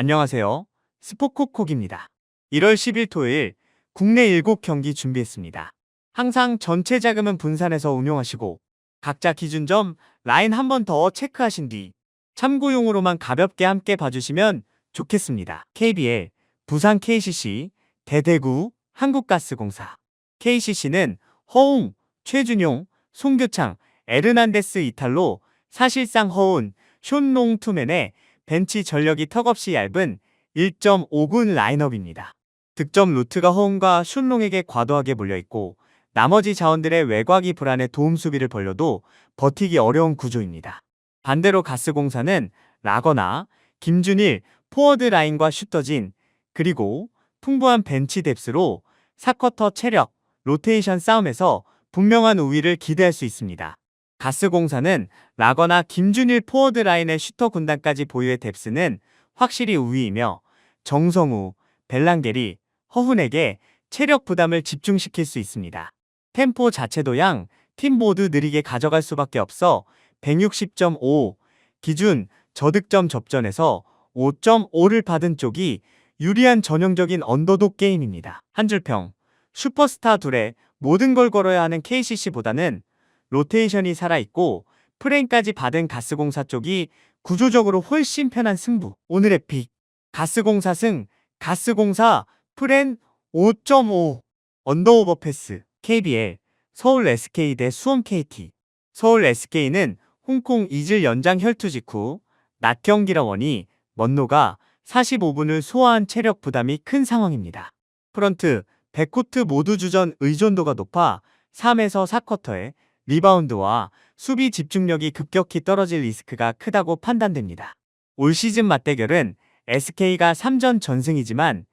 안녕하세요. 스포콕콕입니다. 1월 10일 토요일 국내 7경기 준비했습니다. 항상 전체 자금은 분산해서 운용하시고 각자 기준점 라인 한 번 더 체크하신 뒤 참고용으로만 가볍게 함께 봐주시면 좋겠습니다. KBL, 부산 KCC, 대대구, 한국가스공사. KCC는 허웅, 최준용, 송교창, 에르난데스 이탈로 사실상 허운 숀롱 투맨의 벤치 전력이 턱없이 얇은 1.5군 라인업입니다. 득점 루트가 허웅과 숀롱에게 과도하게 몰려있고 나머지 자원들의 외곽이 불안해 도움 수비를 벌려도 버티기 어려운 구조입니다. 반대로 가스공사는 라거나, 김준일, 포워드 라인과 슈터진, 그리고 풍부한 벤치 뎁스로 4쿼터 체력, 로테이션 싸움에서 분명한 우위를 기대할 수 있습니다. 가스공사는 라거나 김준일 포워드 라인의 슈터 군단까지 보유의 뎁스는 확실히 우위이며 정성우, 벨랑게리, 허훈에게 체력 부담을 집중시킬 수 있습니다. 템포 자체도 양 팀 모두 느리게 가져갈 수밖에 없어 160.5 기준 저득점 접전에서 5.5를 받은 쪽이 유리한 전형적인 언더독 게임입니다. 한줄평, 슈퍼스타 둘의 모든 걸 걸어야 하는 KCC보다는 로테이션이 살아있고 프레임까지 받은 가스공사 쪽이 구조적으로 훨씬 편한 승부. 오늘의 픽, 가스공사 승, 가스공사 프렌 5.5 언더오버 패스. KBL, 서울 SK 대 수원 KT. 서울 SK는 홍콩 이질 연장 혈투 직후 낮 경기라 원이 먼노가 45분을 소화한 체력 부담이 큰 상황입니다. 프런트, 백코트 모두 주전 의존도가 높아 3에서 4쿼터에 리바운드와 수비 집중력이 급격히 떨어질 리스크가 크다고 판단됩니다. 올 시즌 맞대결은 SK가 3전 전승이지만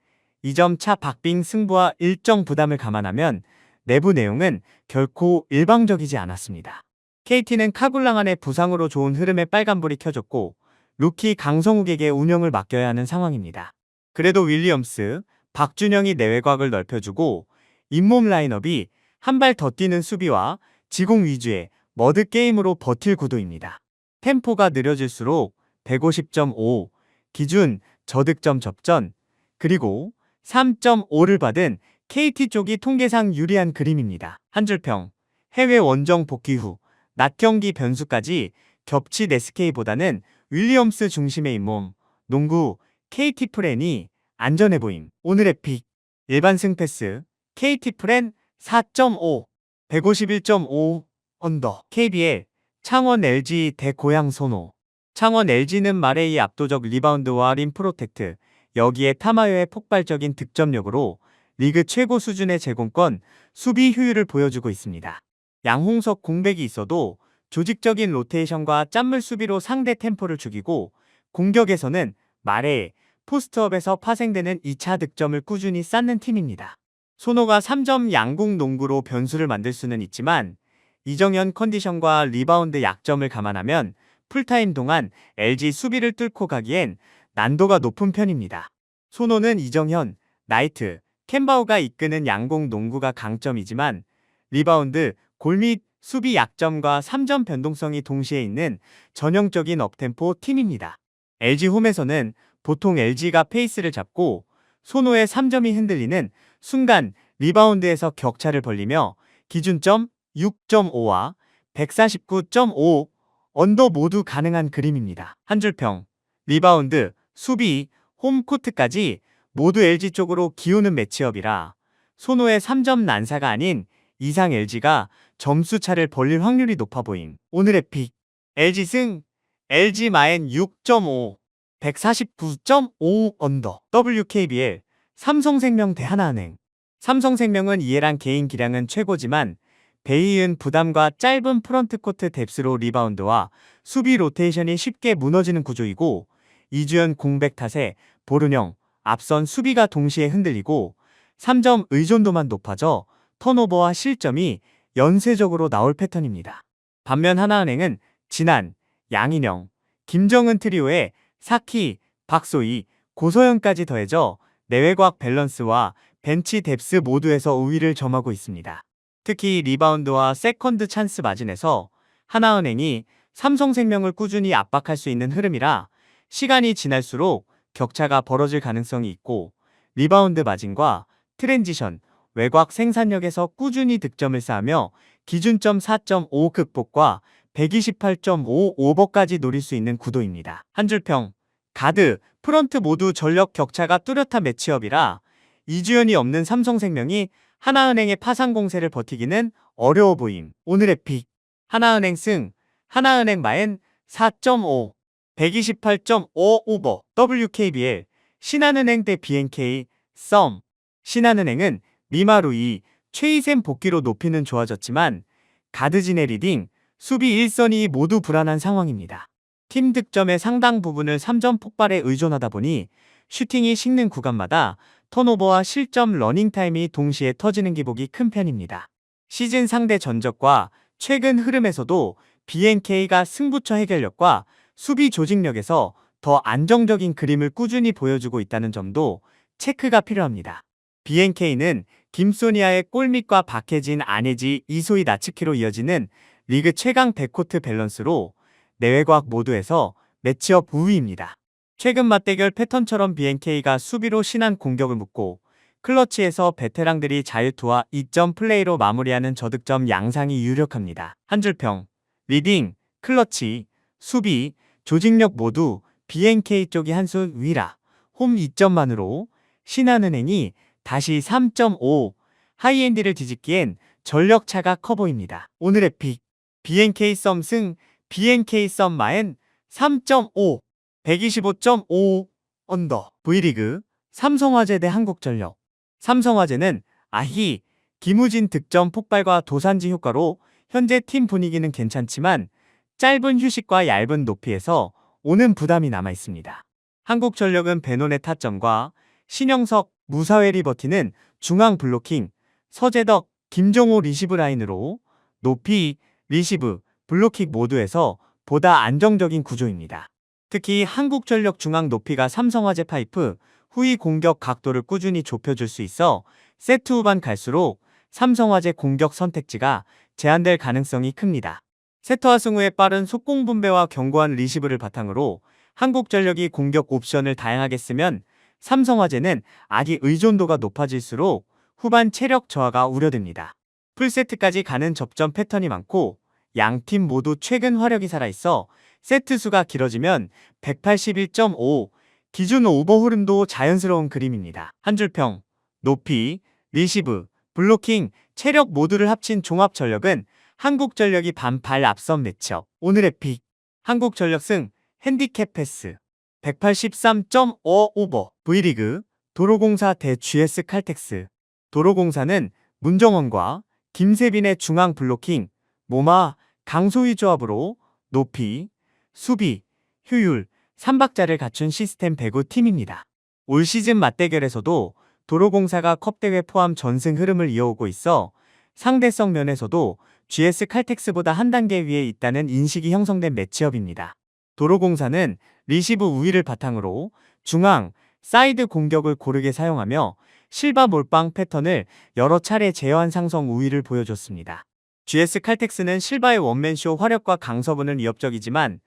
2점 차 박빙 승부와 일정 부담을 감안하면 내부 내용은 결코 일방적이지 않았습니다. KT는 카굴랑안의 부상으로 좋은 흐름에 빨간불이 켜졌고 루키 강성욱에게 운영을 맡겨야 하는 상황입니다. 그래도 윌리엄스, 박준영이 내외곽을 넓혀주고 잇몸 라인업이 한 발 더 뛰는 수비와 지공 위주의 머드게임으로 버틸 구도입니다. 템포가 느려질수록 150.5 기준 저득점 접전, 그리고 3.5를 받은 KT 쪽이 통계상 유리한 그림입니다. 한줄평, 해외 원정 복귀 후 낮 경기 변수까지 겹친 SK보다는 윌리엄스 중심의 잇몸, 농구, KT 프렌이 안전해 보임. 오늘의 픽, 일반 승패스, KT 프렌 4.5, 151.5 언더. KBL, 창원 LG 대 고양 선호. 창원 LG는 마레이의 압도적 리바운드와 림 프로텍트, 여기에 타마요의 폭발적인 득점력으로 리그 최고 수준의 제공권, 수비 효율을 보여주고 있습니다. 양홍석 공백이 있어도 조직적인 로테이션과 짠물 수비로 상대 템포를 죽이고 공격에서는 마레, 포스트업에서 파생되는 2차 득점을 꾸준히 쌓는 팀입니다. 손호가 3점 양궁 농구로 변수를 만들 수는 있지만 이정현 컨디션과 리바운드 약점을 감안하면 풀타임 동안 LG 수비를 뚫고 가기엔 난도가 높은 편입니다. 손호는 이정현, 나이트, 캔바우가 이끄는 양궁 농구가 강점이지만 리바운드, 골 및 수비 약점과 3점 변동성이 동시에 있는 전형적인 업템포 팀입니다. LG 홈에서는 보통 LG가 페이스를 잡고 손호의 3점이 흔들리는 순간 리바운드에서 격차를 벌리며 기준점 6.5와 149.5 언더 모두 가능한 그림입니다. 한줄평, 리바운드, 수비, 홈코트까지 모두 LG 쪽으로 기우는 매치업이라 손호의 3점 난사가 아닌 이상 LG가 점수 차를 벌릴 확률이 높아 보임. 오늘의 픽, LG 승, LG 마엔 6.5, 149.5 언더. WKBL, 삼성생명 대 하나은행. 삼성생명은 이해란 개인 기량은 최고지만 베이은 부담과 짧은 프런트코트 뎁스로 리바운드와 수비 로테이션이 쉽게 무너지는 구조이고 이주연 공백 탓에 보른형, 앞선 수비가 동시에 흔들리고 3점 의존도만 높아져 턴오버와 실점이 연쇄적으로 나올 패턴입니다. 반면 하나은행은 진한, 양인영, 김정은 트리오의 사키, 박소희, 고서현까지 더해져 내외곽 밸런스와 벤치 뎁스 모두에서 우위를 점하고 있습니다. 특히 리바운드와 세컨드 찬스 마진에서 하나은행이 삼성생명을 꾸준히 압박할 수 있는 흐름이라 시간이 지날수록 격차가 벌어질 가능성이 있고 리바운드 마진과 트랜지션, 외곽 생산력에서 꾸준히 득점을 쌓으며 기준점 4.5 극복과 128.5 오버까지 노릴 수 있는 구도입니다. 한 줄평, 가드, 프런트 모두 전력 격차가 뚜렷한 매치업이라 이주연이 없는 삼성생명이 하나은행의 파상 공세를 버티기는 어려워 보임. 오늘의 픽, 하나은행 승, 하나은행 마엔 4.5, 128.5 오버, WKBL, 신한은행 대 BNK, 썸. 신한은행은 미마루이, 최희샘 복귀로 높이는 좋아졌지만 가드진의 리딩, 수비 1선이 모두 불안한 상황입니다. 팀 득점의 상당 부분을 3점 폭발에 의존하다 보니 슈팅이 식는 구간마다 턴오버와 실점 러닝타임이 동시에 터지는 기복이 큰 편입니다. 시즌 상대 전적과 최근 흐름에서도 BNK가 승부처 해결력과 수비 조직력에서 더 안정적인 그림을 꾸준히 보여주고 있다는 점도 체크가 필요합니다. BNK는 김소니아의 골밑과 박해진, 안혜지, 이소희, 나츠키로 이어지는 리그 최강 백코트 밸런스로 내외곽 모두에서 매치업 우위입니다. 최근 맞대결 패턴처럼 BNK가 수비로 신한 공격을 묶고 클러치에서 베테랑들이 자유투와 2점 플레이로 마무리하는 저득점 양상이 유력합니다. 한 줄평, 리딩, 클러치, 수비, 조직력 모두 BNK 쪽이 한 수 위라 홈 2점만으로 신한은행이 다시 3.5 하이엔드를 뒤집기엔 전력차가 커 보입니다. 오늘의 픽, BNK 썸 승, BNK 썸 마엔 3.5, 125.5 언더. V리그, 삼성화재 대 한국전력. 삼성화재는 아히, 김우진 득점 폭발과 도산지 효과로 현재 팀 분위기는 괜찮지만 짧은 휴식과 얇은 높이에서 오는 부담이 남아있습니다. 한국전력은 베논의 타점과 신영석, 무사회리 버티는 중앙 블로킹, 서재덕, 김종호 리시브 라인으로 높이, 리시브, 블로킥 모두에서 보다 안정적인 구조입니다. 특히 한국전력 중앙 높이가 삼성화재 파이프, 후위 공격 각도를 꾸준히 좁혀줄 수 있어 세트 후반 갈수록 삼성화재 공격 선택지가 제한될 가능성이 큽니다. 세트와 승후의 빠른 속공 분배와 견고한 리시브를 바탕으로 한국전력이 공격 옵션을 다양하게 쓰면 삼성화재는 아기 의존도가 높아질수록 후반 체력 저하가 우려됩니다. 풀세트까지 가는 접전 패턴이 많고 양팀 모두 최근 화력이 살아있어 세트 수가 길어지면 181.5 기준 오버 흐름도 자연스러운 그림입니다. 한 줄평, 높이, 리시브, 블로킹, 체력 모두를 합친 종합 전력은 한국전력이 반발 앞선 매치업. 오늘의 픽, 한국전력 승, 핸디캡 패스, 183.5 오버. V리그, 도로공사 대 GS 칼텍스. 도로공사는 문정원과 김세빈의 중앙 블로킹, 모마, 강소희 조합으로 높이, 수비, 효율, 3박자를 갖춘 시스템 배구 팀입니다. 올 시즌 맞대결에서도 도로공사가 컵대회 포함 전승 흐름을 이어오고 있어 상대성 면에서도 GS 칼텍스보다 한 단계 위에 있다는 인식이 형성된 매치업입니다. 도로공사는 리시브 우위를 바탕으로 중앙, 사이드 공격을 고르게 사용하며 실바 몰빵 패턴을 여러 차례 제어한 상성 우위를 보여줬습니다. GS 칼텍스는 실바의 원맨쇼 화력과 강서분은 위협적이지만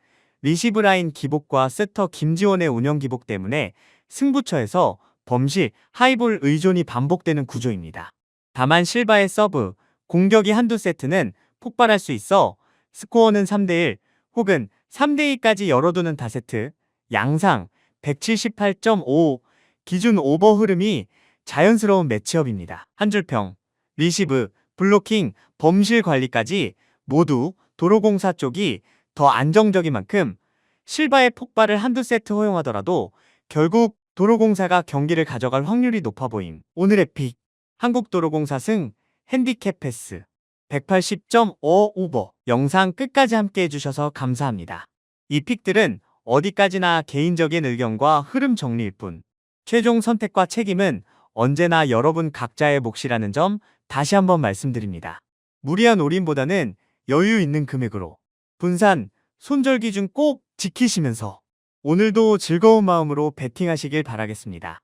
리시브 라인 기복과 세터 김지원의 운영 기복 때문에 승부처에서 범실, 하이볼 의존이 반복되는 구조입니다. 다만 실바의 서브, 공격이 한두 세트는 폭발할 수 있어 스코어는 3대1 혹은 3대2까지 열어두는 다세트, 양상 178.5 기준 오버 흐름이 자연스러운 매치업입니다. 한 줄평, 리시브, 블로킹, 범실 관리까지 모두 도로공사 쪽이 더 안정적인 만큼 실바의 폭발을 한두 세트 허용하더라도 결국 도로공사가 경기를 가져갈 확률이 높아 보임. 오늘의 픽, 한국도로공사 승, 핸디캡 패스, 180.5 오버. 영상 끝까지 함께 해주셔서 감사합니다. 이 픽들은 어디까지나 개인적인 의견과 흐름 정리일 뿐 최종 선택과 책임은 언제나 여러분 각자의 몫이라는 점 다시 한번 말씀드립니다. 무리한 올인보다는 여유 있는 금액으로 분산, 손절 기준 꼭 지키시면서 오늘도 즐거운 마음으로 베팅하시길 바라겠습니다.